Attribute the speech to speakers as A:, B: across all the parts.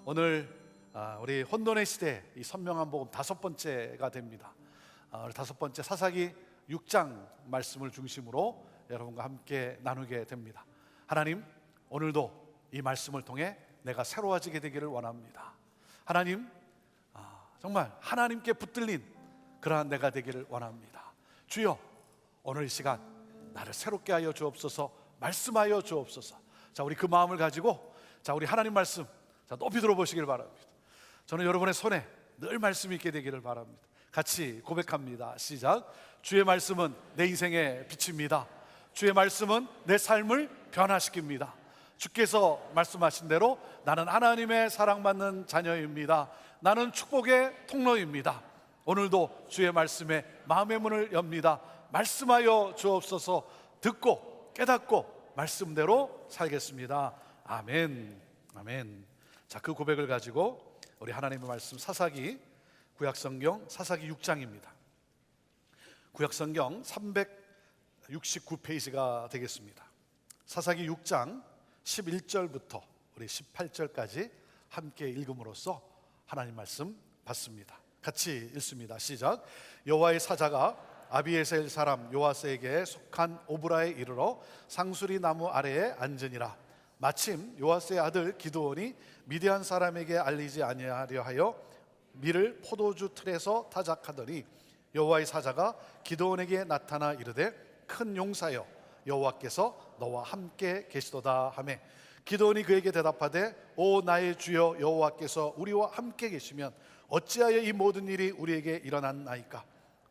A: 오늘 우리 혼돈의 시대 이 선명한 복음 5번째가 됩니다. 우리 5번째 사사기 6장 말씀을 중심으로 여러분과 함께 나누게 됩니다. 하나님, 오늘도 이 말씀을 통해 내가 새로워지게 되기를 원합니다. 하나님, 정말 하나님께 붙들린 그러한 내가 되기를 원합니다. 주여, 오늘 이 시간 나를 새롭게 하여 주옵소서, 말씀하여 주옵소서. 자, 우리 그 마음을 가지고 우리 하나님 말씀 높이 들어보시길 바랍니다. 저는 여러분의 손에 늘 말씀이 있게 되기를 바랍니다. 같이 고백합니다. 시작. 주의 말씀은 내 인생의 빛입니다. 주의 말씀은 내 삶을 변화시킵니다. 주께서 말씀하신 대로 나는 하나님의 사랑받는 자녀입니다. 나는 축복의 통로입니다. 오늘도 주의 말씀에 마음의 문을 엽니다. 말씀하여 주옵소서. 듣고 깨닫고 말씀대로 살겠습니다. 아멘. 아멘. 자, 그 고백을 가지고 우리 하나님의 말씀 사사기 구약성경 사사기 6장입니다. 구약성경 369페이지가 되겠습니다. 사사기 6장 11절부터 우리 18절까지 함께 읽음으로써 하나님 말씀 받습니다. 같이 읽습니다. 시작. 여호와의 사자가 아비에셀 사람 요아스에게 속한 오브라에 이르러 상수리 나무 아래에 앉으니라. 마침 요아스의 아들 기드온이 미디안 사람에게 알리지 아니하려 하여 밀을 포도주 틀에서 타작하더니 여호와의 사자가 기드온에게 나타나 이르되 큰 용사여, 여호와께서 너와 함께 계시도다 하매 기드온이 그에게 대답하되 오 나의 주여 여호와께서 우리와 함께 계시면 어찌하여 이 모든 일이 우리에게 일어났나이까?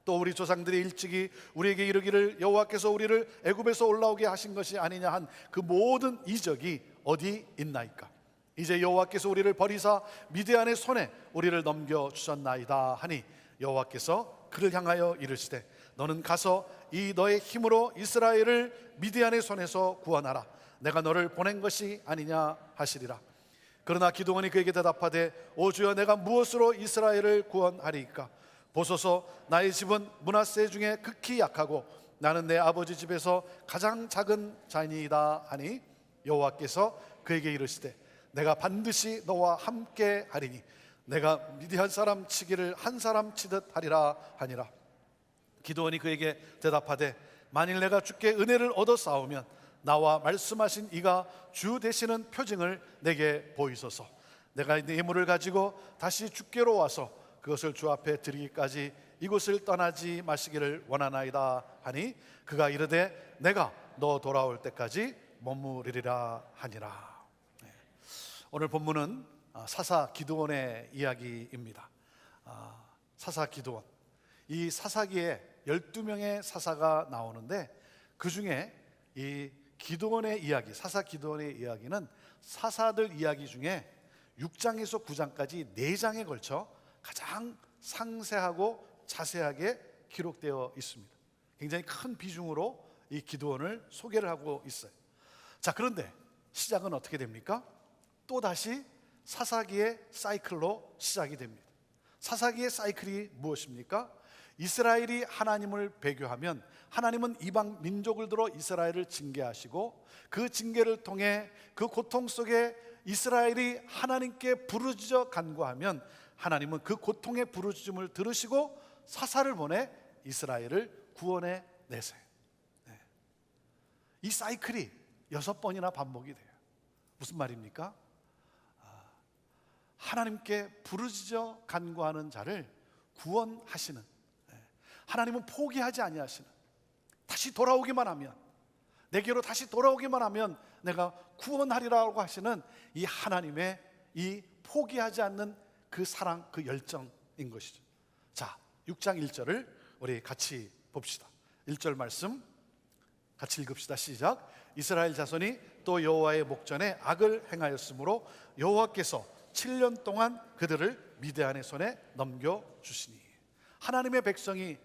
A: 또 우리 조상들이 일찍이 우리에게 이르기를 여호와께서 우리를 애굽에서 올라오게 하신 것이 아니냐 한 그 모든 이적이 어디 있나이까? 이제 여호와께서 우리를 버리사 미디안의 손에 우리를 넘겨주셨나이다 하니 여호와께서 그를 향하여 이르시되 너는 가서 이 너의 힘으로 이스라엘을 미디안의 손에서 구원하라. 내가 너를 보낸 것이 아니냐 하시리라. 그러나 기드온이 그에게 대답하되 오 주여, 내가 무엇으로 이스라엘을 구원하리이까? 보소서, 나의 집은 므낫세 중에 극히 약하고 나는 내 아버지 집에서 가장 작은 자니이다 하니 여호와께서 그에게 이르시되 내가 반드시 너와 함께 하리니 내가 미디안 사람 치기를 한 사람 치듯 하리라 하니라. 기드온이 그에게 대답하되 만일 내가 주께 은혜를 얻어 싸우면 나와 말씀하신 이가 주 되시는 표징을 내게 보이소서. 내가 이 예물을 가지고 다시 주께로 와서 그것을 주 앞에 드리기까지 이곳을 떠나지 마시기를 원하나이다 하니 그가 이르되 내가 너 돌아올 때까지 머무르리라 하니라. 오늘 본문은 사사 기드온의 이야기입니다. 사사 기드온, 이 사사기에 12명의 사사가 나오는데 그 중에 이 기드온의 이야기, 사사 기드온의 이야기는 사사들 이야기 중에 6장에서 9장까지 4장에 걸쳐 가장 상세하고 자세하게 기록되어 있습니다. 굉장히 큰 비중으로 이 기드온을 소개를 하고 있어요. 자, 그런데 시작은 어떻게 됩니까? 또다시 사사기의 사이클로 시작이 됩니다. 사사기의 사이클이 무엇입니까? 이스라엘이 하나님을 배교하면 하나님은 이방 민족을 들어 이스라엘을 징계하시고 그 징계를 통해 그 고통 속에 이스라엘이 하나님께 부르짖어 간구하면 하나님은 그 고통의 부르짖음을 들으시고 사사를 보내 이스라엘을 구원해 내세요. 이 사이클이 6번이나 반복이 돼요. 무슨 말입니까? 하나님께 부르짖어 간구하는 자를 구원하시는, 하나님은 포기하지 아니하시는, 다시 돌아오기만 하면, 내게로 다시 돌아오기만 하면 내가 구원하리라고 하시는 이 하나님의 이 포기하지 않는 그 사랑, 그 열정인 것이죠. 자, 6장 1절을 우리 같이 봅시다. 1절 말씀 같이 읽읍시다. 시작. 이스라엘 자손이 또 여호와의 목전에 악을 행하였으므로 여호와께서 7년 동안 그들을 미디안의 손에 넘겨주시니. 하나님의 백성이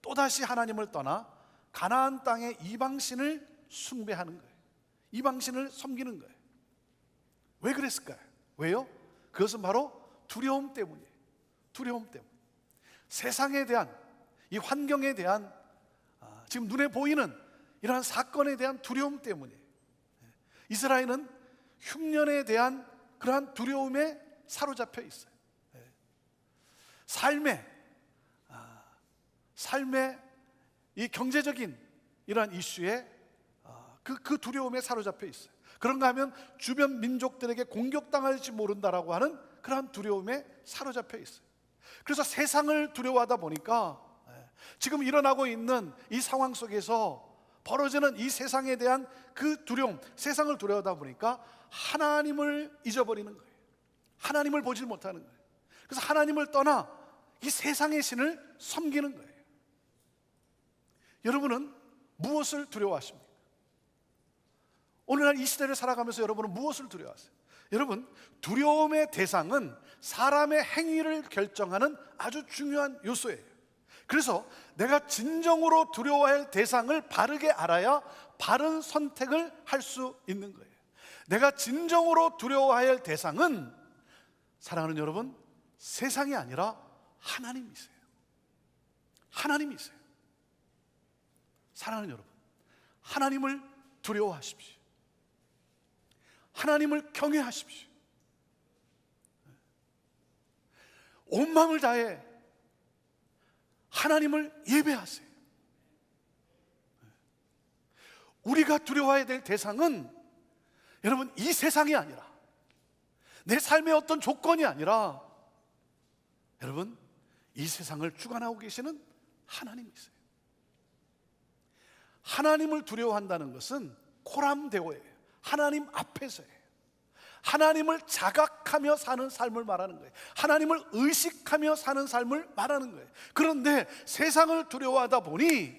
A: 또다시 하나님을 떠나 가나안 땅의 이방신을 숭배하는 거예요. 이방신을 섬기는 거예요. 왜 그랬을까요? 왜요? 그것은 바로 두려움 때문이에요. 두려움 때문. 세상에 대한, 이 환경에 대한, 지금 눈에 보이는 이러한 사건에 대한 두려움 때문이에요. 이스라엘은 흉년에 대한 그러한 두려움에 사로잡혀 있어요. 삶의 이 경제적인 이러한 이슈에 그 두려움에 사로잡혀 있어요. 그런가 하면 주변 민족들에게 공격당할지 모른다라고 하는 그러한 두려움에 사로잡혀 있어요. 그래서 세상을 두려워하다 보니까 지금 일어나고 있는 이 상황 속에서 벌어지는 이 세상에 대한 그 두려움, 세상을 두려워하다 보니까 하나님을 잊어버리는 거예요. 하나님을 보질 못하는 거예요. 그래서 하나님을 떠나 이 세상의 신을 섬기는 거예요. 여러분은 무엇을 두려워하십니까? 오늘날 이 시대를 살아가면서 여러분은 무엇을 두려워하세요? 여러분, 두려움의 대상은 사람의 행위를 결정하는 아주 중요한 요소예요. 그래서 내가 진정으로 두려워할 대상을 바르게 알아야 바른 선택을 할 수 있는 거예요. 내가 진정으로 두려워할 대상은, 사랑하는 여러분, 세상이 아니라 하나님이세요. 하나님이세요. 사랑하는 여러분, 하나님을 두려워하십시오. 하나님을 경외하십시오. 온 마음을 다해 하나님을 예배하세요. 우리가 두려워해야 될 대상은 여러분, 이 세상이 아니라, 내 삶의 어떤 조건이 아니라, 여러분, 이 세상을 주관하고 계시는 하나님이세요. 하나님을 두려워한다는 것은 코람데오예요. 하나님 앞에서예요. 하나님을 자각하며 사는 삶을 말하는 거예요. 하나님을 의식하며 사는 삶을 말하는 거예요. 그런데 세상을 두려워하다 보니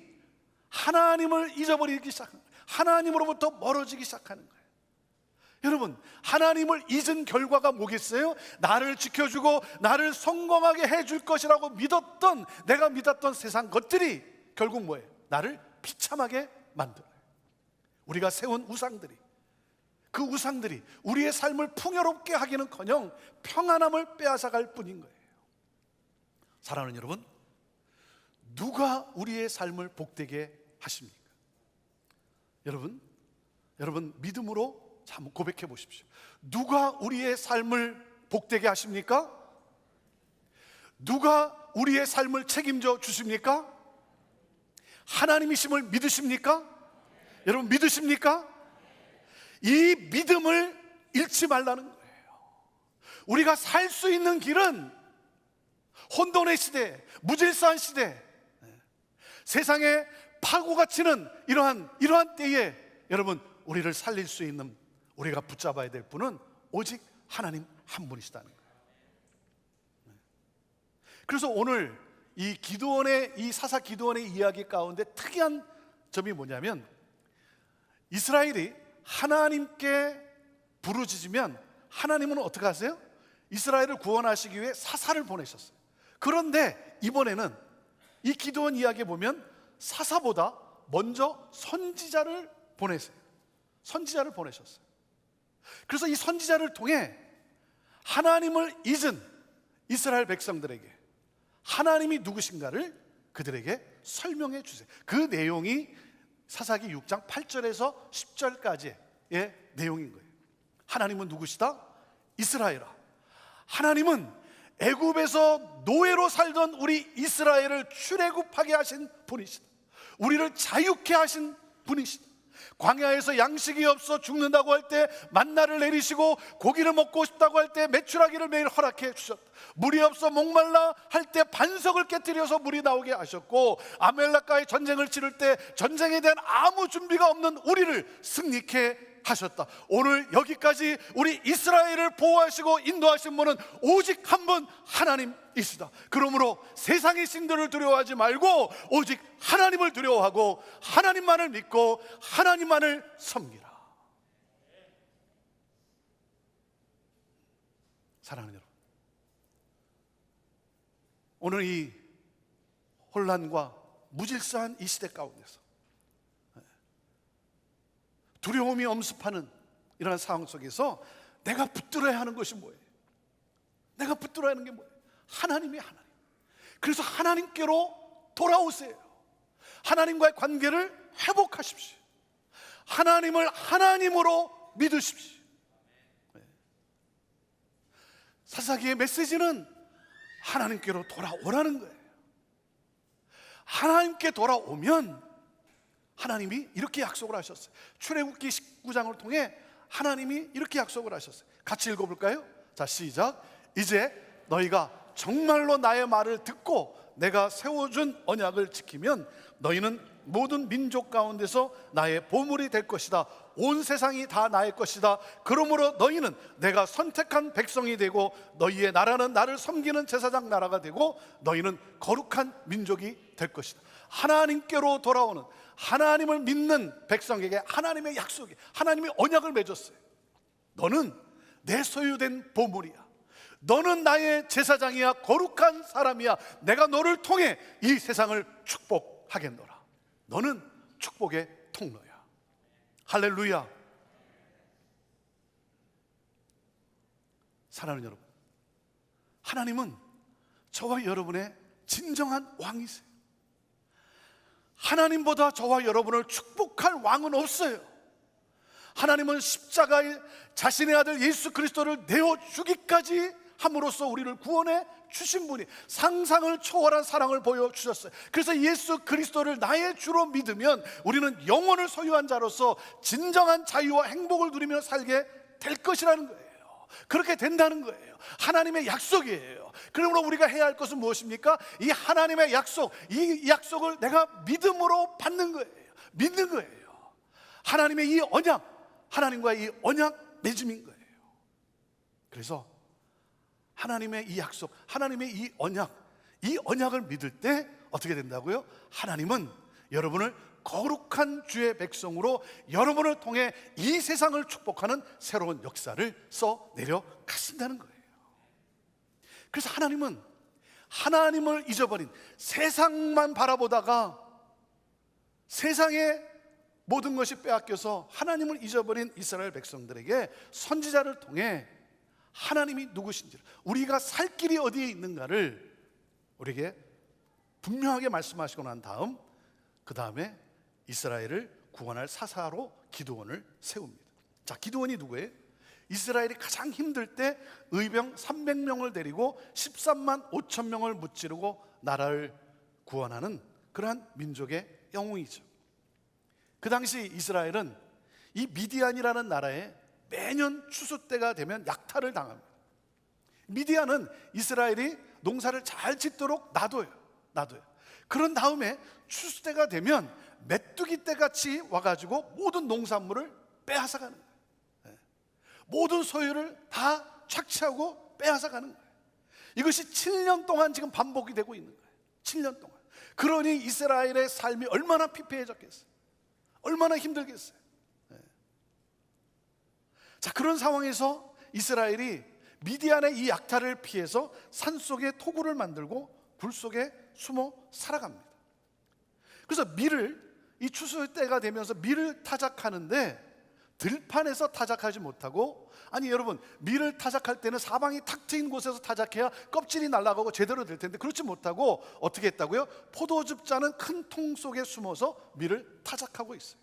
A: 하나님을 잊어버리기 시작하는 거예요. 하나님으로부터 멀어지기 시작하는 거예요. 여러분, 하나님을 잊은 결과가 뭐겠어요? 나를 지켜주고 나를 성공하게 해줄 것이라고 믿었던, 내가 믿었던 세상 것들이 결국 뭐예요? 나를 비참하게 만들어요. 우리가 세운 우상들이, 그 우상들이 우리의 삶을 풍요롭게 하기는커녕 평안함을 빼앗아갈 뿐인 거예요. 사랑하는 여러분, 누가 우리의 삶을 복되게 하십니까? 여러분 믿음으로 한번 고백해 보십시오. 누가 우리의 삶을 복되게 하십니까? 누가 우리의 삶을 책임져 주십니까? 하나님이심을 믿으십니까? 여러분, 믿으십니까? 이 믿음을 잃지 말라는 거예요. 우리가 살 수 있는 길은 혼돈의 시대, 무질서한 시대, 세상에 파고가 치는 이러한 때에 여러분, 우리를 살릴 수 있는, 우리가 붙잡아야 될 분은 오직 하나님 한 분이시다는 거예요. 그래서 오늘 이 기드온의, 이 사사 기드온의 이야기 가운데 특이한 점이 뭐냐면, 이스라엘이 하나님께 부르짖으면 하나님은 어떻게 하세요? 이스라엘을 구원하시기 위해 사사를 보내셨어요. 그런데 이번에는 이 기드온 이야기에 보면 사사보다 먼저 선지자를 보내세요. 선지자를 보내셨어요. 그래서 이 선지자를 통해 하나님을 잊은 이스라엘 백성들에게 하나님이 누구신가를 그들에게 설명해 주세요. 그 내용이 사사기 6장 8절에서 10절까지의 내용인 거예요. 하나님은 누구시다? 이스라엘아, 하나님은 애굽에서 노예로 살던 우리 이스라엘을 출애굽하게 하신 분이시다. 우리를 자유케 하신 분이시다. 광야에서 양식이 없어 죽는다고 할 때 만나를 내리시고, 고기를 먹고 싶다고 할 때 메추라기를 매일 허락해 주셨다. 물이 없어 목말라 할 때 반석을 깨뜨려서 물이 나오게 하셨고, 아멜렉과의 전쟁을 치를 때 전쟁에 대한 아무 준비가 없는 우리를 승리케 하셨다. 오늘 여기까지 우리 이스라엘을 보호하시고 인도하신 분은 오직 한 분, 하나님이시다. 그러므로 세상의 신들을 두려워하지 말고 오직 하나님을 두려워하고 하나님만을 믿고 하나님만을 섬기라. 사랑하는 여러분, 오늘 이 혼란과 무질서한 이 시대 가운데서 두려움이 엄습하는 이런 상황 속에서 내가 붙들어야 하는 것이 뭐예요? 내가 붙들어야 하는 게 뭐예요? 하나님이 하나님. 그래서 하나님께로 돌아오세요. 하나님과의 관계를 회복하십시오. 하나님을 하나님으로 믿으십시오. 사사기의 메시지는 하나님께로 돌아오라는 거예요. 하나님께 돌아오면 하나님이 이렇게 약속을 하셨어요. 출애굽기 19장을 통해 하나님이 이렇게 약속을 하셨어요. 같이 읽어볼까요? 자, 시작. 이제 너희가 정말로 나의 말을 듣고 내가 세워준 언약을 지키면 너희는 모든 민족 가운데서 나의 보물이 될 것이다. 온 세상이 다 나의 것이다. 그러므로 너희는 내가 선택한 백성이 되고 너희의 나라는 나를 섬기는 제사장 나라가 되고 너희는 거룩한 민족이 될 것이다. 하나님께로 돌아오는, 하나님을 믿는 백성에게 하나님의 약속이, 하나님의 언약을 맺었어요. 너는 내 소유된 보물이야. 너는 나의 제사장이야. 거룩한 사람이야. 내가 너를 통해 이 세상을 축복하겠노라. 너는 축복의 통로야. 할렐루야. 사랑하는 여러분, 하나님은 저와 여러분의 진정한 왕이세요. 하나님보다 저와 여러분을 축복할 왕은 없어요. 하나님은 십자가에 자신의 아들 예수 그리스도를 내어주기까지 함으로써 우리를 구원해 주신 분이, 상상을 초월한 사랑을 보여주셨어요. 그래서 예수 그리스도를 나의 주로 믿으면 우리는 영혼을 소유한 자로서 진정한 자유와 행복을 누리며 살게 될 것이라는 거예요. 그렇게 된다는 거예요. 하나님의 약속이에요. 그러므로 우리가 해야 할 것은 무엇입니까? 이 하나님의 약속, 이 약속을 내가 믿음으로 받는 거예요. 믿는 거예요. 하나님의 이 언약, 하나님과의 이 언약 맺음인 거예요. 그래서 하나님의 이 약속, 하나님의 이 언약을 믿을 때 어떻게 된다고요? 하나님은 여러분을 거룩한 주의 백성으로 여러분을 통해 이 세상을 축복하는 새로운 역사를 써내려 가신다는 거예요. 그래서 하나님은 하나님을 잊어버린, 세상만 바라보다가 세상의 모든 것이 빼앗겨서 하나님을 잊어버린 이스라엘 백성들에게 선지자를 통해 하나님이 누구신지를, 우리가 살 길이 어디에 있는가를 우리에게 분명하게 말씀하시고 난 다음, 그 다음에 이스라엘을 구원할 사사로 기드온을 세웁니다. 자, 기드온이 누구예요? 이스라엘이 가장 힘들 때 의병 300명을 데리고 13만 5천 명을 무찌르고 나라를 구원하는 그러한 민족의 영웅이죠. 그 당시 이스라엘은 이 미디안이라는 나라에 매년 추수 때가 되면 약탈을 당합니다. 미디안은 이스라엘이 농사를 잘 짓도록 놔둬요. 그런 다음에 추수 때가 되면 메뚜기 때 같이 와가지고 모든 농산물을 빼앗아가는 거예요. 모든 소유를 다 착취하고 빼앗아가는 거예요. 이것이 7년 동안 지금 반복이 되고 있는 거예요. 7년 동안. 그러니 이스라엘의 삶이 얼마나 피폐해졌겠어요. 얼마나 힘들겠어요. 자, 그런 상황에서 이스라엘이 미디안의 이 약탈을 피해서 산속에 토굴을 만들고 굴 속에 숨어 살아갑니다. 그래서 밀을, 이 추수 때가 되면서 밀을 타작하는데 들판에서 타작하지 못하고, 아니 여러분, 밀을 타작할 때는 사방이 탁 트인 곳에서 타작해야 껍질이 날아가고 제대로 될 텐데 그렇지 못하고 어떻게 했다고요? 포도즙 짜는 큰 통 속에 숨어서 밀을 타작하고 있어요.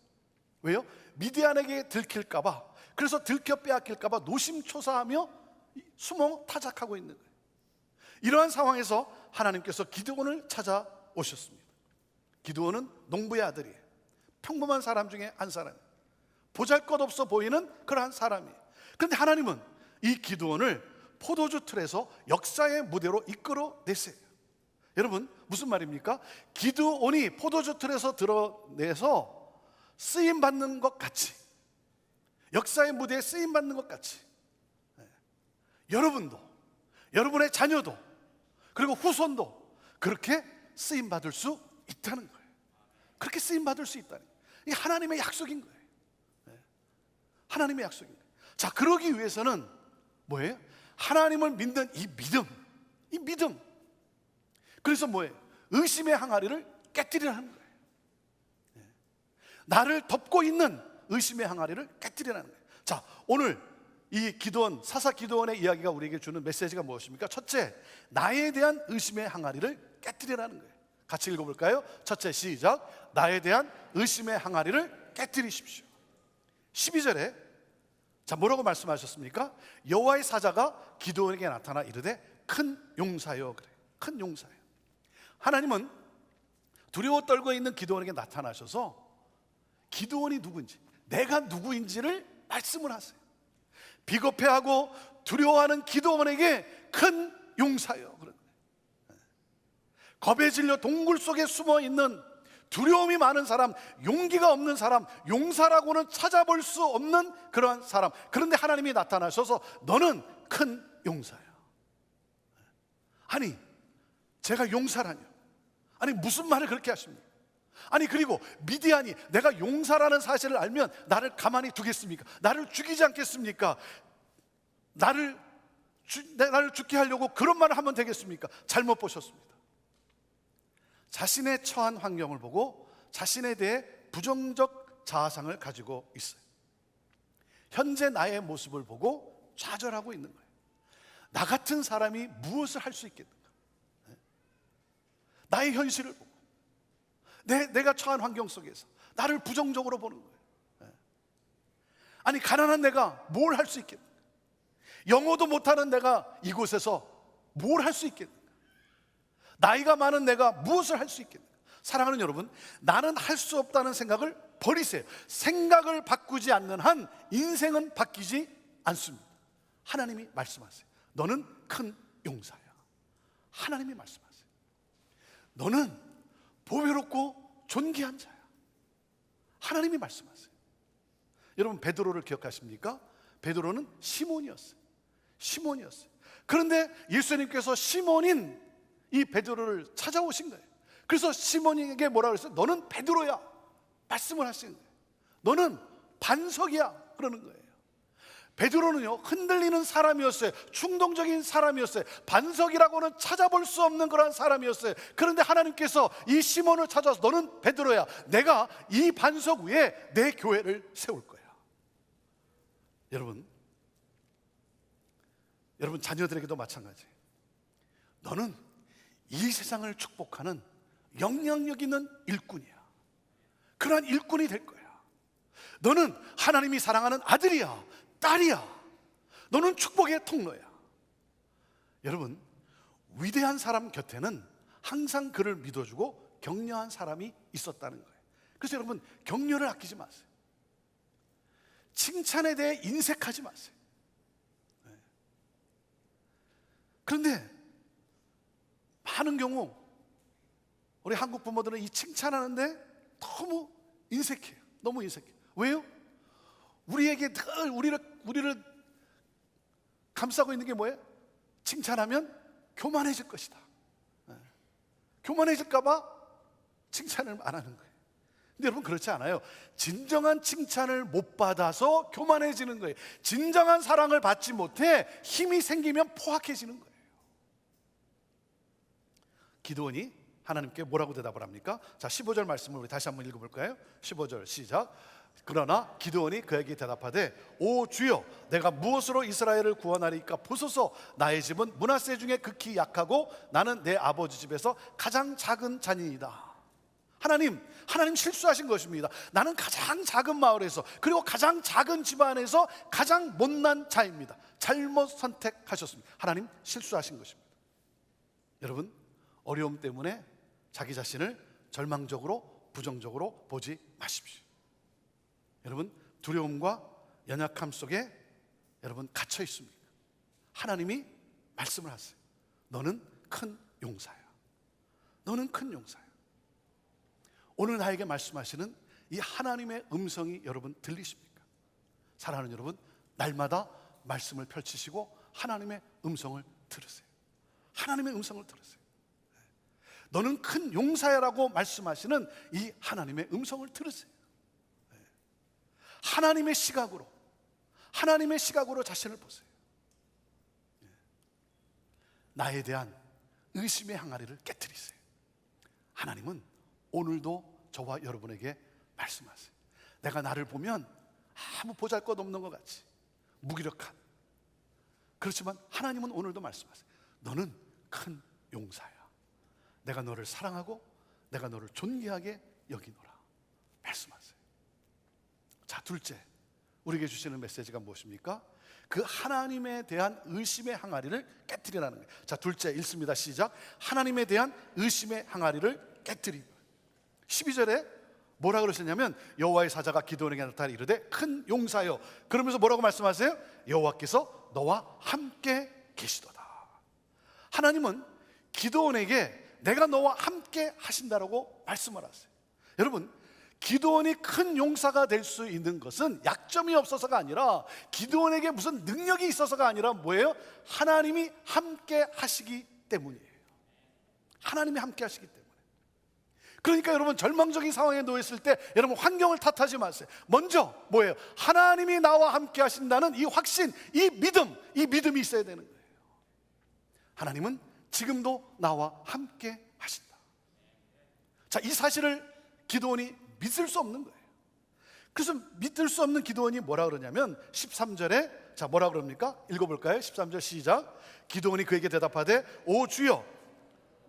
A: 왜요? 미디안에게 들킬까봐, 그래서 들켜 빼앗길까봐 노심초사하며 숨어 타작하고 있는 거예요. 이러한 상황에서 하나님께서 기드온을 찾아오셨습니다. 기드온은 농부의 아들이에요. 평범한 사람 중에 한 사람이에요. 보잘것없어 보이는 그러한 사람이에요. 그런데 하나님은 이 기드온을 포도주 틀에서 역사의 무대로 이끌어내세요. 여러분, 무슨 말입니까? 기드온이 포도주 틀에서 드러내서 쓰임받는 것 같이, 역사의 무대에 쓰임받는 것 같이, 여러분도, 여러분의 자녀도, 그리고 후손도 그렇게 쓰임받을 수 있다는 거예요. 그렇게 쓰임받을 수 있다는 거예요. 이게 하나님의 약속인 거예요. 하나님의 약속인 거예요. 자, 그러기 위해서는 뭐예요? 하나님을 믿는 이 믿음. 그래서 뭐예요? 의심의 항아리를 깨뜨리라는 거예요. 나를 덮고 있는 의심의 항아리를 깨뜨리라는 거예요. 자, 오늘 이 기드온, 사사 기드온의 이야기가 우리에게 주는 메시지가 무엇입니까? 첫째, 나에 대한 의심의 항아리를 깨뜨리라는 거예요. 같이 읽어볼까요? 첫째, 시작. 나에 대한 의심의 항아리를 깨뜨리십시오. 12절에 자, 뭐라고 말씀하셨습니까? 여호와의 사자가 기드온에게 나타나 이르되 큰 용사여. 그래, 큰 용사여. 하나님은 두려워 떨고 있는 기드온에게 나타나셔서 기드온이 누군지, 내가 누구인지를 말씀을 하세요. 비겁해하고 두려워하는 기드온에게 큰 용사여. 겁에 질려 동굴 속에 숨어 있는 두려움이 많은 사람, 용기가 없는 사람, 용사라고는 찾아볼 수 없는 그러한 사람, 그런데 하나님이 나타나셔서 너는 큰 용사야. 아니, 제가 용사라뇨? 아니, 무슨 말을 그렇게 하십니까? 아니, 그리고 미디안이 내가 용사라는 사실을 알면 나를 가만히 두겠습니까? 나를 죽이지 않겠습니까? 나를 죽게 하려고 그런 말을 하면 되겠습니까? 잘못 보셨습니다. 자신의 처한 환경을 보고 자신에 대해 부정적 자아상을 가지고 있어요. 현재 나의 모습을 보고 좌절하고 있는 거예요. 나 같은 사람이 무엇을 할 수 있겠는가? 나의 현실을 보고 내가 처한 환경 속에서 나를 부정적으로 보는 거예요. 아니, 가난한 내가 뭘 할 수 있겠는가? 영어도 못하는 내가 이곳에서 뭘 할 수 있겠는가? 나이가 많은 내가 무엇을 할 수 있겠는가? 사랑하는 여러분, 나는 할 수 없다는 생각을 버리세요. 생각을 바꾸지 않는 한 인생은 바뀌지 않습니다. 하나님이 말씀하세요. 너는 큰 용사야. 하나님이 말씀하세요. 너는 보배롭고 존귀한 자야. 하나님이 말씀하세요. 여러분, 베드로를 기억하십니까? 베드로는 시몬이었어요. 그런데 예수님께서 시몬인 이 베드로를 찾아오신 거예요. 그래서 시몬에게 뭐라 그랬어요? 너는 베드로야. 말씀을 하시는 거예요. 너는 반석이야. 그러는 거예요. 베드로는요, 흔들리는 사람이었어요. 충동적인 사람이었어요. 반석이라고는 찾아볼 수 없는 그런 사람이었어요. 그런데 하나님께서 이 시몬을 찾아서 너는 베드로야. 내가 이 반석 위에 내 교회를 세울 거야. 여러분 자녀들에게도 마찬가지예요. 너는 이 세상을 축복하는 영향력 있는 일꾼이야. 그러한 일꾼이 될 거야. 너는 하나님이 사랑하는 아들이야, 딸이야. 너는 축복의 통로야. 여러분, 위대한 사람 곁에는 항상 그를 믿어주고 격려한 사람이 있었다는 거예요. 그래서 여러분, 격려를 아끼지 마세요. 칭찬에 대해 인색하지 마세요. 그런데 많은 경우 우리 한국 부모들은 이 칭찬하는데 너무 인색해요. 너무 인색해요. 왜요? 우리에게 늘 우리를 감싸고 있는 게 뭐예요? 칭찬하면 교만해질 것이다. 교만해질까 봐 칭찬을 안 하는 거예요. 근데 여러분, 그렇지 않아요. 진정한 칭찬을 못 받아서 교만해지는 거예요. 진정한 사랑을 받지 못해 힘이 생기면 포악해지는 거예요. 기드온이 하나님께 뭐라고 대답을 합니까? 자, 15절 말씀을 우리 다시 한번 읽어볼까요? 15절 시작. 그러나 기드온이 그에게 대답하되 오 주여, 내가 무엇으로 이스라엘을 구원하리까? 보소서, 나의 집은 므낫세 중에 극히 약하고 나는 내 아버지 집에서 가장 작은 자니이다. 하나님 실수하신 것입니다. 나는 가장 작은 마을에서, 그리고 가장 작은 집안에서 가장 못난 자입니다. 잘못 선택하셨습니다. 하나님 실수하신 것입니다. 여러분, 어려움 때문에 자기 자신을 절망적으로, 부정적으로 보지 마십시오. 여러분, 두려움과 연약함 속에 여러분 갇혀 있습니까? 하나님이 말씀을 하세요. 너는 큰 용사야. 너는 큰 용사야. 오늘 나에게 말씀하시는 이 하나님의 음성이 여러분 들리십니까? 사랑하는 여러분, 날마다 말씀을 펼치시고 하나님의 음성을 들으세요. 하나님의 음성을 들으세요. 너는 큰 용사야라고 말씀하시는 이 하나님의 음성을 들으세요. 하나님의 시각으로 자신을 보세요. 나에 대한 의심의 항아리를 깨트리세요. 하나님은 오늘도 저와 여러분에게 말씀하세요. 내가 나를 보면 아무 보잘것없는 것 같이 무기력한, 그렇지만 하나님은 오늘도 말씀하세요. 너는 큰 용사야. 내가 너를 사랑하고 내가 너를 존귀하게 여기노라 말씀하세요. 자, 둘째, 우리에게 주시는 메시지가 무엇입니까? 그 하나님에 대한 의심의 항아리를 깨뜨리라는 거예요. 자, 둘째 읽습니다. 시작. 하나님에 대한 의심의 항아리를 깨뜨리. 12절에 뭐라 그러셨냐면 여호와의 사자가 기드온에게 나타나 이르되 큰 용사여, 그러면서 뭐라고 말씀하세요? 여호와께서 너와 함께 계시도다. 하나님은 기드온에게 내가 너와 함께 하신다라고 말씀을 하세요. 여러분, 기드온이 큰 용사가 될 수 있는 것은 약점이 없어서가 아니라, 기드온에게 무슨 능력이 있어서가 아니라 뭐예요? 하나님이 함께 하시기 때문이에요. 하나님이 함께 하시기 때문에. 그러니까 여러분, 절망적인 상황에 놓였을 때 여러분 환경을 탓하지 마세요. 먼저 뭐예요? 하나님이 나와 함께 하신다는 이 확신, 이 믿음이 있어야 되는 거예요. 하나님은 지금도 나와 함께 하신다. 자, 이 사실을 기드온이 믿을 수 없는 거예요. 그래서 믿을 수 없는 기드온이 뭐라 그러냐면 13절에 자, 뭐라 그럽니까? 읽어볼까요? 13절 시작. 기드온이 그에게 대답하되 오 주여,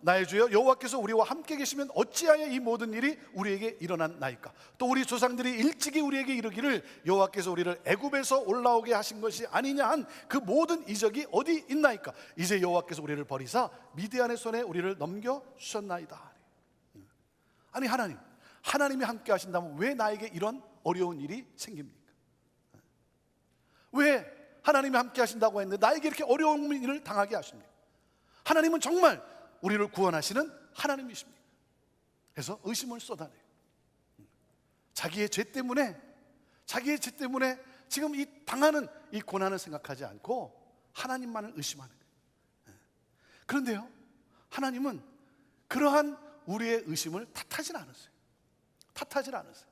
A: 나의 주여, 여호와께서 우리와 함께 계시면 어찌하여 이 모든 일이 우리에게 일어났나이까? 또 우리 조상들이 일찍이 우리에게 이르기를 여호와께서 우리를 애굽에서 올라오게 하신 것이 아니냐 한 그 모든 이적이 어디 있나이까? 이제 여호와께서 우리를 버리사 미디안의 손에 우리를 넘겨 주셨나이다. 아니, 하나님이 함께 하신다면 왜 나에게 이런 어려운 일이 생깁니까? 왜 하나님이 함께 하신다고 했는데 나에게 이렇게 어려운 일을 당하게 하십니까? 하나님은 정말 우리를 구원하시는 하나님이십니까? 그래서 의심을 쏟아내요. 자기의 죄 때문에 지금 이 당하는 이 고난을 생각하지 않고 하나님만을 의심하는 거예요. 그런데요, 하나님은 그러한 우리의 의심을 탓하진 않았어요.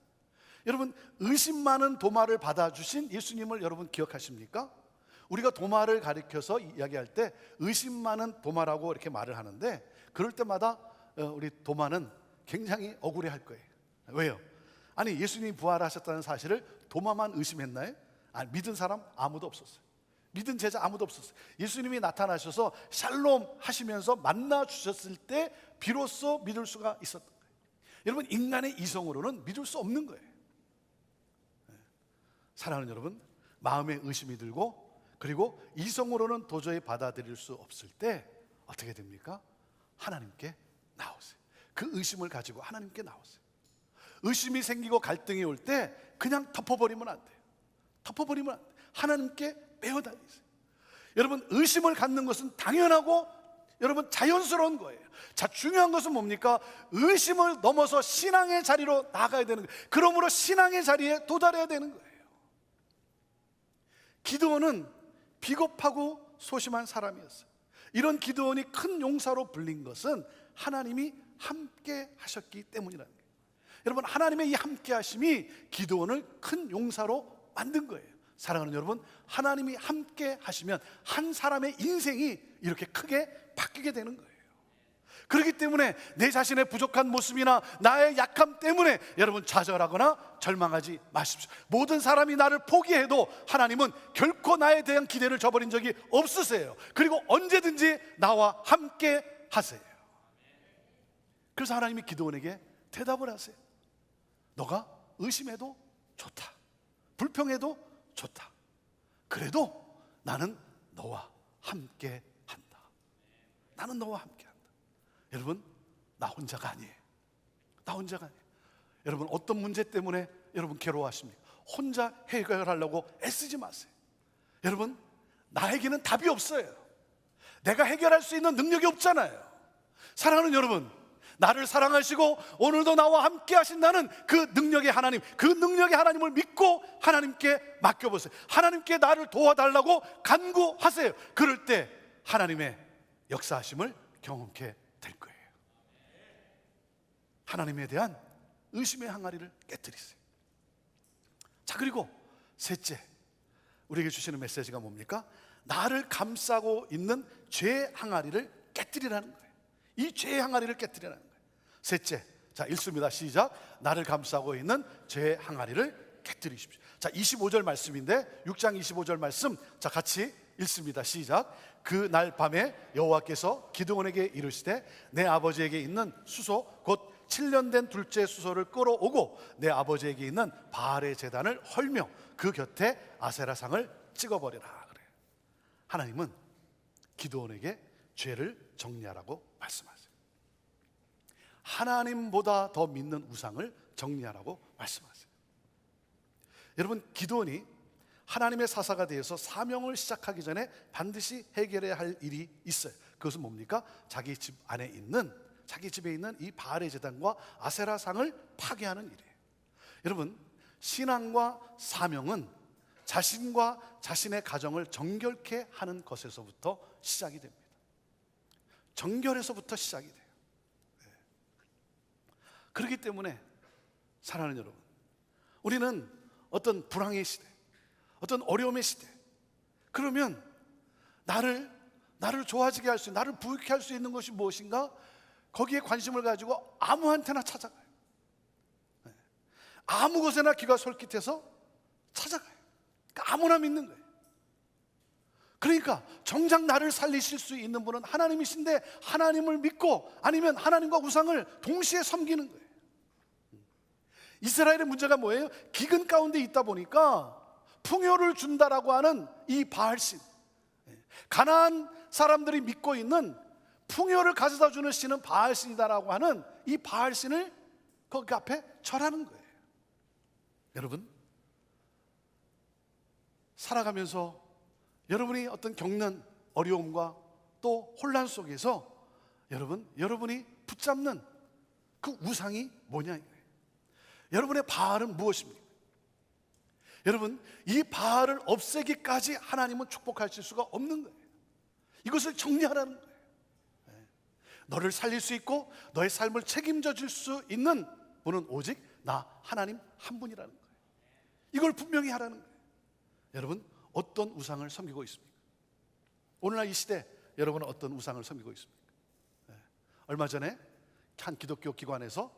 A: 여러분, 의심 많은 도마를 받아주신 예수님을 여러분 기억하십니까? 우리가 도마를 가리켜서 이야기할 때 의심 많은 도마라고 이렇게 말을 하는데, 그럴 때마다 우리 도마는 굉장히 억울해할 거예요. 왜요? 아니, 예수님이 부활하셨다는 사실을 도마만 의심했나요? 아니, 믿은 사람 아무도 없었어요. 믿은 제자 아무도 없었어요. 예수님이 나타나셔서 샬롬 하시면서 만나 주셨을 때 비로소 믿을 수가 있었던 거예요. 여러분, 인간의 이성으로는 믿을 수 없는 거예요. 사랑하는 여러분, 마음에 의심이 들고 그리고 이성으로는 도저히 받아들일 수 없을 때 어떻게 됩니까? 하나님께 나오세요. 그 의심을 가지고 하나님께 나오세요. 의심이 생기고 갈등이 올 때 그냥 덮어버리면 안 돼요. 하나님께 빼어다니세요. 여러분, 의심을 갖는 것은 당연하고 여러분 자연스러운 거예요. 자, 중요한 것은 뭡니까? 의심을 넘어서 신앙의 자리로 나가야 되는 거예요. 그러므로 신앙의 자리에 도달해야 되는 거예요. 기드온은 비겁하고 소심한 사람이었어요. 이런 기드온이 큰 용사로 불린 것은 하나님이 함께 하셨기 때문이라는 거예요. 여러분, 하나님의 이 함께 하심이 기드온을 큰 용사로 만든 거예요. 사랑하는 여러분, 하나님이 함께 하시면 한 사람의 인생이 이렇게 크게 바뀌게 되는 거예요. 그렇기 때문에 내 자신의 부족한 모습이나 나의 약함 때문에 여러분 좌절하거나 절망하지 마십시오. 모든 사람이 나를 포기해도 하나님은 결코 나에 대한 기대를 저버린 적이 없으세요. 그리고 언제든지 나와 함께 하세요. 그래서 하나님이 기드온에게 대답을 하세요. 너가 의심해도 좋다, 불평해도 좋다. 그래도 나는 너와 함께 한다. 나는 너와 함께 한다. 여러분, 나 혼자가 아니에요. 여러분, 어떤 문제 때문에 여러분 괴로워하십니까? 혼자 해결하려고 애쓰지 마세요. 여러분, 나에게는 답이 없어요. 내가 해결할 수 있는 능력이 없잖아요. 사랑하는 여러분, 나를 사랑하시고 오늘도 나와 함께 하신다는 그 능력의 하나님, 그 능력의 하나님을 믿고 하나님께 맡겨보세요. 하나님께 나를 도와달라고 간구하세요. 그럴 때 하나님의 역사하심을 경험케 될 거예요. 하나님에 대한 의심의 항아리를 깨뜨리세요. 자, 그리고 셋째, 우리에게 주시는 메시지가 뭡니까? 나를 감싸고 있는 죄의 항아리를 깨뜨리라는 거예요. 이 죄의 항아리를 깨뜨리라는 거예요. 셋째, 자, 읽습니다. 시작. 나를 감싸고 있는 죄의 항아리를 깨뜨리십시오. 자, 25절 말씀인데 6장 25절 말씀, 자, 같이 읽습니다. 시작. 그 날 밤에 여호와께서 기드온에게 이르시되 내 아버지에게 있는 수소 곧 7년 된 둘째 수소를 끌어오고 내 아버지에게 있는 바알의 제단을 헐며 그 곁에 아세라상을 찍어버리라 그래요. 하나님은 기드온에게 죄를 정리하라고 말씀하세요. 하나님보다 더 믿는 우상을 정리하라고 말씀하세요. 여러분, 기드온이 하나님의 사사가 되어서 사명을 시작하기 전에 반드시 해결해야 할 일이 있어요. 그것은 뭡니까? 자기 집 안에 있는, 자기 집에 있는 이 바알의 제단과 아세라상을 파괴하는 일이에요. 여러분, 신앙과 사명은 자신과 자신의 가정을 정결케 하는 것에서부터 시작이 됩니다. 정결에서부터 시작이 돼요. 그렇기 때문에 사랑하는 여러분, 우리는 어떤 불황의 시대, 어떤 어려움의 시대, 그러면 나를 좋아지게 할 수 있는, 나를 부유케 할 수 있는 것이 무엇인가? 거기에 관심을 가지고 아무한테나 찾아가요. 아무 곳에나 귀가 솔깃해서 찾아가요. 그러니까 아무나 믿는 거예요. 그러니까 정작 나를 살리실 수 있는 분은 하나님이신데 하나님을 믿고 아니면 하나님과 우상을 동시에 섬기는 거예요. 이스라엘의 문제가 뭐예요? 기근 가운데 있다 보니까 풍요를 준다라고 하는 이 바알신, 가나안 사람들이 믿고 있는 풍요를 가져다 주는 신은 바알신이다라고 하는 이 바알신을 거기 앞에 절하는 거예요. 여러분, 살아가면서 여러분이 어떤 겪는 어려움과 또 혼란 속에서 여러분이 붙잡는 그 우상이 뭐냐 이거예요. 여러분의 바알은 무엇입니까? 여러분, 이 바알을 없애기까지 하나님은 축복하실 수가 없는 거예요. 이것을 정리하라는 거예요. 너를 살릴 수 있고 너의 삶을 책임져 줄 수 있는 분은 오직 나 하나님 한 분이라는 거예요. 이걸 분명히 하라는 거예요. 여러분, 어떤 우상을 섬기고 있습니까? 오늘날 이 시대 여러분은 어떤 우상을 섬기고 있습니까? 얼마 전에 한 기독교 기관에서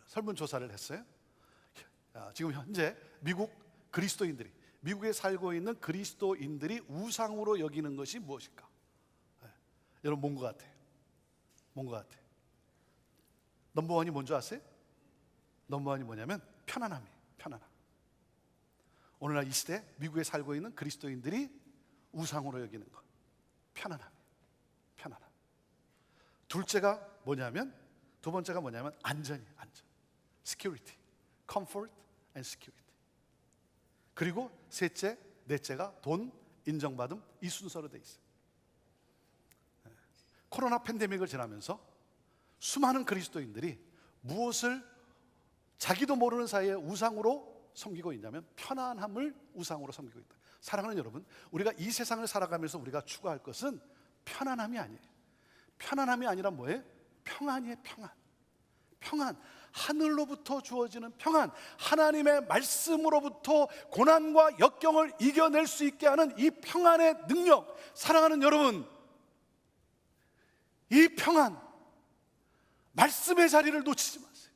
A: 설문조사를 했어요. 지금 현재 미국에 살고 있는 그리스도인들이 우상으로 여기는 것이 무엇일까? 여러분, 뭔 것 같아요? 넘버원이 뭔지 아세요? 넘버원이 뭐냐면 편안함이에요. 편안함. 오늘날 이 시대 미국에 살고 있는 그리스도인들이 우상으로 여기는 것, 편안함. 두 번째가 뭐냐면 안전. security, comfort and security. 그리고 넷째가 돈, 인정받음, 이 순서로 돼 있어요. 코로나 팬데믹을 지나면서 수많은 그리스도인들이 무엇을 자기도 모르는 사이에 우상으로 섬기고 있냐면 편안함을 우상으로 섬기고 있다. 사랑하는 여러분, 우리가 이 세상을 살아가면서 우리가 추구할 것은 편안함이 아니에요. 편안함이 아니라 뭐예요? 평안이에요. 평안. 하늘로부터 주어지는 평안, 하나님의 말씀으로부터 고난과 역경을 이겨낼 수 있게 하는 이 평안의 능력. 사랑하는 여러분, 이 평안, 말씀의 자리를 놓치지 마세요.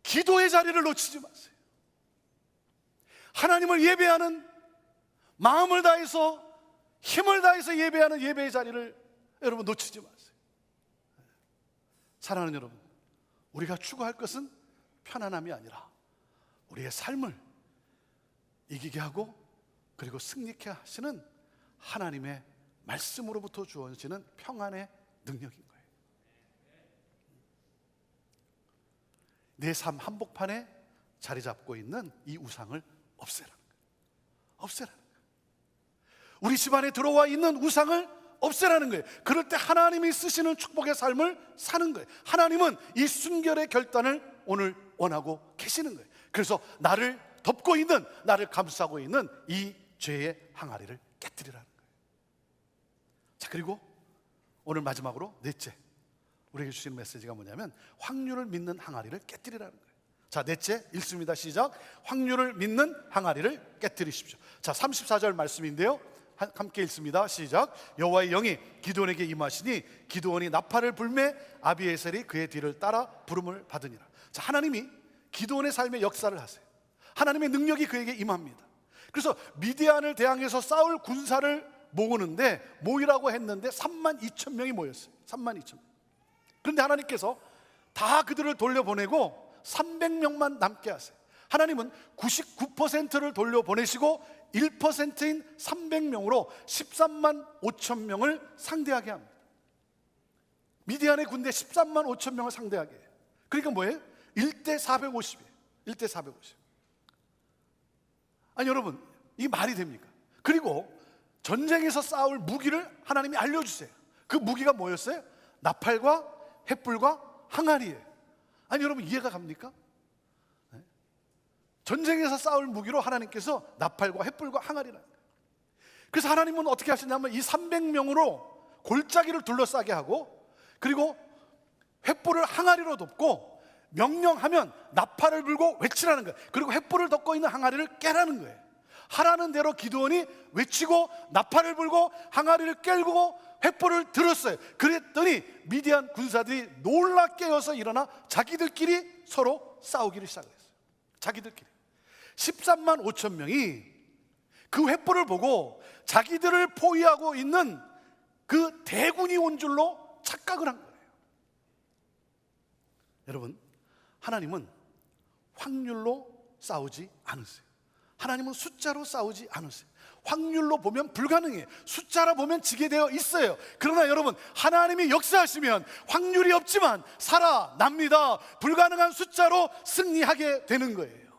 A: 기도의 자리를 놓치지 마세요. 하나님을 예배하는, 마음을 다해서 힘을 다해서 예배하는 예배의 자리를 여러분 놓치지 마세요. 사랑하는 여러분, 우리가 추구할 것은 편안함이 아니라 우리의 삶을 이기게 하고 그리고 승리케 하시는 하나님의 말씀으로부터 주어지는 평안의 능력인 거예요. 내 삶 한복판에 자리 잡고 있는 이 우상을 없애라는 거예요. 우리 집안에 들어와 있는 우상을 없애라는 거예요. 그럴 때 하나님이 쓰시는 축복의 삶을 사는 거예요. 하나님은 이 순결의 결단을 오늘 원하고 계시는 거예요. 그래서 나를 덮고 있는, 나를 감싸고 있는 이 죄의 항아리를 깨뜨리라는 거예요. 자, 그리고 오늘 마지막으로 넷째, 우리에게 주시는 메시지가 뭐냐면 확률을 믿는 항아리를 깨뜨리라는 거예요. 자, 넷째 읽습니다. 시작. 확률을 믿는 항아리를 깨뜨리십시오. 자, 34절 말씀인데요, 함께 읽습니다. 시작. 여호와의 영이 기드온에게 임하시니 기드온이 나팔을 불매 아비에셀이 그의 뒤를 따라 부름을 받으니라. 자, 하나님이 기드온의 삶의 역사를 하세요. 하나님의 능력이 그에게 임합니다. 그래서 미디안을 대항해서 싸울 군사를 모으는데 모이라고 했는데 32,000명이 모였어요. 32,000명. 그런데 하나님께서 다 그들을 돌려보내고 300명만 남게 하세요. 하나님은 99%를 돌려보내시고 1%인 300명으로 13만 5천 명을 상대하게 합니다. 미디안의 군대 13만 5천 명을 상대하게 해요. 그러니까 뭐예요? 1대 450이에요. 1대 450. 아니 여러분, 이 말이 됩니까? 그리고 전쟁에서 싸울 무기를 하나님이 알려주세요. 그 무기가 뭐였어요? 나팔과 횃불과 항아리예요. 아니 여러분, 이해가 갑니까? 전쟁에서 싸울 무기로 하나님께서 나팔과 횃불과 항아리라는 거예요. 그래서 하나님은 어떻게 하시냐면 이 300명으로 골짜기를 둘러싸게 하고, 그리고 횃불을 항아리로 덮고 명령하면 나팔을 불고 외치라는 거예요. 그리고 횃불을 덮고 있는 항아리를 깨라는 거예요. 하라는 대로 기드온이 외치고 나팔을 불고 항아리를 깨고 횃불을 들었어요. 그랬더니 미디안 군사들이 놀라 깨어서 일어나 자기들끼리 서로 싸우기를 시작했어요. 자기들끼리 13만 5천 명이 그 횃불을 보고 자기들을 포위하고 있는 그 대군이 온 줄로 착각을 한 거예요. 여러분, 하나님은 확률로 싸우지 않으세요. 하나님은 숫자로 싸우지 않으세요. 확률로 보면 불가능해요. 숫자로 보면 지게 되어 있어요. 그러나 여러분, 하나님이 역사하시면 확률이 없지만 살아납니다. 불가능한 숫자로 승리하게 되는 거예요.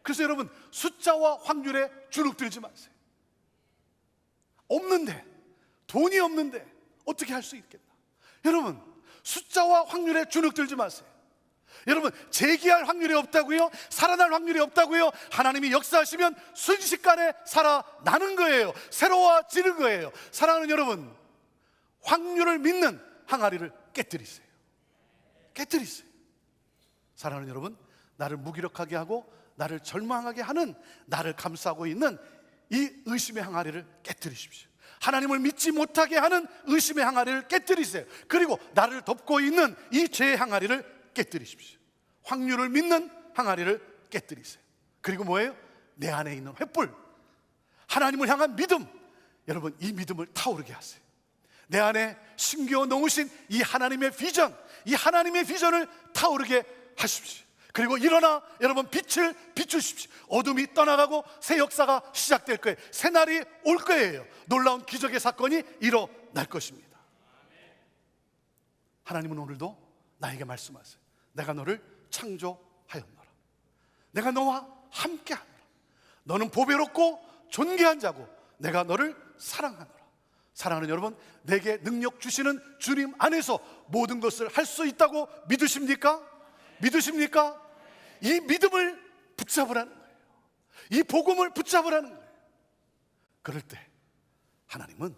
A: 그래서 여러분, 숫자와 확률에 주눅들지 마세요. 없는데, 돈이 없는데 어떻게 할 수 있겠나? 여러분, 숫자와 확률에 주눅들지 마세요. 여러분, 재기할 확률이 없다고요? 살아날 확률이 없다고요? 하나님이 역사하시면 순식간에 살아나는 거예요. 새로워지는 거예요. 사랑하는 여러분, 확률을 믿는 항아리를 깨뜨리세요. 깨뜨리세요. 사랑하는 여러분, 나를 무기력하게 하고 나를 절망하게 하는, 나를 감싸고 있는 이 의심의 항아리를 깨뜨리십시오. 하나님을 믿지 못하게 하는 의심의 항아리를 깨뜨리세요. 그리고 나를 덮고 있는 이 죄의 항아리를 깨뜨리십시오. 확률을 믿는 항아리를 깨뜨리세요. 그리고 뭐예요? 내 안에 있는 횃불, 하나님을 향한 믿음. 여러분, 이 믿음을 타오르게 하세요. 내 안에 심겨 놓으신 이 하나님의 비전, 이 하나님의 비전을 타오르게 하십시오. 그리고 일어나 여러분, 빛을 비추십시오. 어둠이 떠나가고 새 역사가 시작될 거예요. 새 날이 올 거예요. 놀라운 기적의 사건이 일어날 것입니다. 하나님은 오늘도 나에게 말씀하세요. 내가 너를 창조하였노라. 내가 너와 함께하노라. 너는 보배롭고 존귀한 자고 내가 너를 사랑하노라. 사랑하는 여러분, 내게 능력 주시는 주님 안에서 모든 것을 할 수 있다고 믿으십니까? 믿으십니까? 이 믿음을 붙잡으라는 거예요. 이 복음을 붙잡으라는 거예요. 그럴 때 하나님은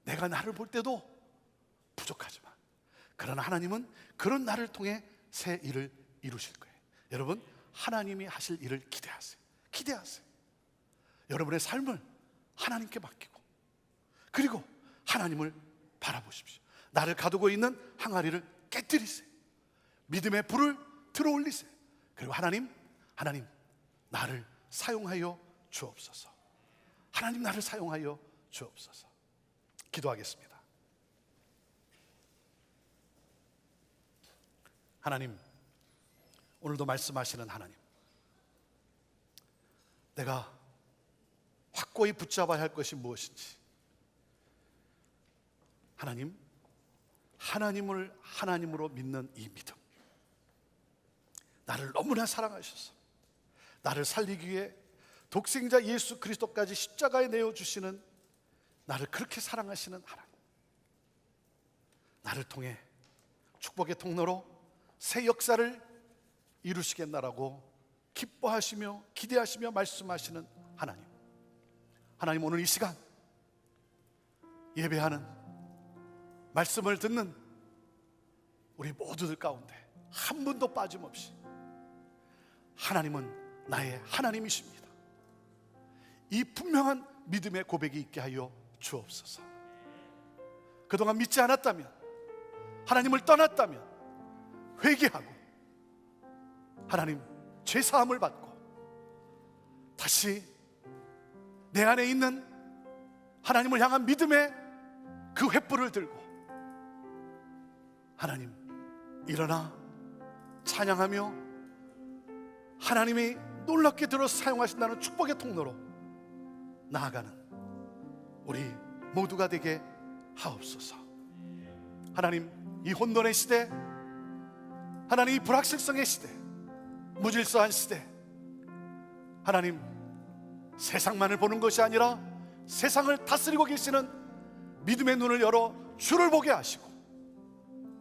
A: 내가 나를 볼 때도 부족하지만, 그러나 하나님은 그런 나를 통해 새 일을 이루실 거예요. 여러분, 하나님이 하실 일을 기대하세요. 기대하세요. 여러분의 삶을 하나님께 맡기고, 그리고 하나님을 바라보십시오. 나를 가두고 있는 항아리를 깨뜨리세요. 믿음의 불을 들어올리세요. 그리고 하나님 나를 사용하여 주옵소서. 하나님, 나를 사용하여 주옵소서. 기도하겠습니다. 하나님, 오늘도 말씀하시는 하나님, 내가 확고히 붙잡아야 할 것이 무엇인지, 하나님, 하나님을 하나님으로 믿는 이 믿음, 나를 너무나 사랑하셔서 나를 살리기 위해 독생자 예수 그리스도까지 십자가에 내어주시는, 나를 그렇게 사랑하시는 하나님, 나를 통해 축복의 통로로 새 역사를 이루시겠나라고 기뻐하시며 기대하시며 말씀하시는 하나님, 하나님, 오늘 이 시간 예배하는, 말씀을 듣는 우리 모두들 가운데 한 분도 빠짐없이 하나님은 나의 하나님이십니다, 이 분명한 믿음의 고백이 있게 하여 주옵소서. 그동안 믿지 않았다면, 하나님을 떠났다면 회개하고 하나님 죄사함을 받고 다시 내 안에 있는 하나님을 향한 믿음의 그 횃불을 들고 하나님 일어나 찬양하며 하나님이 놀랍게 들어 사용하신다는 축복의 통로로 나아가는 우리 모두가 되게 하옵소서. 하나님, 이 혼돈의 시대, 하나님 이 불확실성의 시대, 무질서한 시대, 하나님 세상만을 보는 것이 아니라 세상을 다스리고 계시는 믿음의 눈을 열어 주를 보게 하시고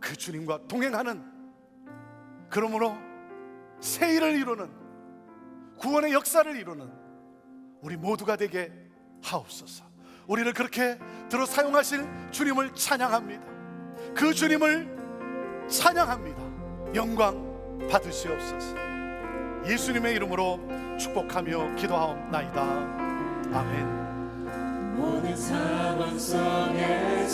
A: 그 주님과 동행하는, 그러므로 새 일을 이루는, 구원의 역사를 이루는 우리 모두가 되게 하옵소서. 우리를 그렇게 들어 사용하실 주님을 찬양합니다. 그 주님을 찬양합니다. 영광 받으시옵소서. 예수님의 이름으로 축복하며 기도하옵나이다. 아멘.
B: 모든 상황 속에